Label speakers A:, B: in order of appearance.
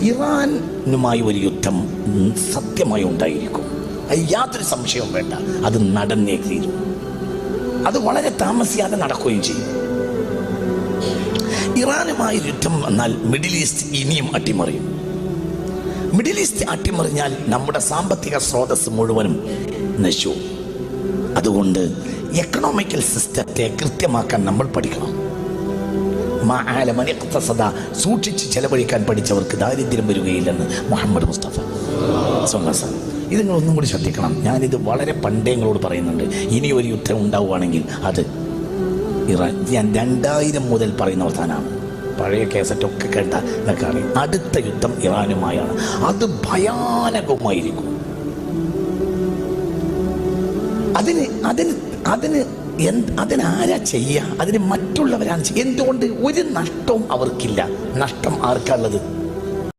A: ഇറാനുമായി ഒരു യുദ്ധം സത്യമായി ഉണ്ടായിരിക്കും, യാതൊരു സംശയവും വേണ്ട. അത് നടന്നേ തീരും. അത് വളരെ താമസിയാതെ നടക്കുകയും ചെയ്യും. ഇറാനുമായി യുദ്ധം വന്നാൽ മിഡിൽ ഈസ്റ്റ് ഇനിയും അട്ടിമറിയും. മിഡിൽ ഈസ്റ്റ് അട്ടിമറിഞ്ഞാൽ നമ്മുടെ സാമ്പത്തിക സ്രോതസ് മുഴുവനും നശിച്ചു. അതുകൊണ്ട് എക്കണോമിക്കൽ സിസ്റ്റത്തെ കൃത്യമാക്കാൻ നമ്മൾ പഠിക്കണം. സൂക്ഷിച്ച് ചെലവഴിക്കാൻ പഠിച്ചവർക്ക് ദാരിദ്ര്യം വരികയില്ലെന്ന് മുഹമ്മദ് മുസ്തഫ സ്വല്ലല്ലാഹു. ഇത് നിങ്ങൾ ഒന്നും കൂടി ശ്രദ്ധിക്കണം. ഞാനിത് വളരെ പണ്ടേ നിങ്ങളോട് പറയുന്നുണ്ട്. ഇനി ഒരു യുദ്ധം ഉണ്ടാവുകയാണെങ്കിൽ അത് ഇറാൻ. ഞാൻ 2000 മുതൽ പറയുന്ന വർത്താനാണ്. പഴയ കേസറ്റൊക്കെ കേട്ട എന്നൊക്കെയാണ്. അടുത്ത യുദ്ധം ഇറാനുമായാണ്. അത് ഭയാനകമായിരിക്കും. അതിനാരാ ചെയ്യുക? അതിന് മറ്റുള്ളവരാണ് ചെയ്യുക. എന്തുകൊണ്ട്? ഒരു നഷ്ടവും അവർക്കില്ല. നഷ്ടം ആർക്കുള്ളത്?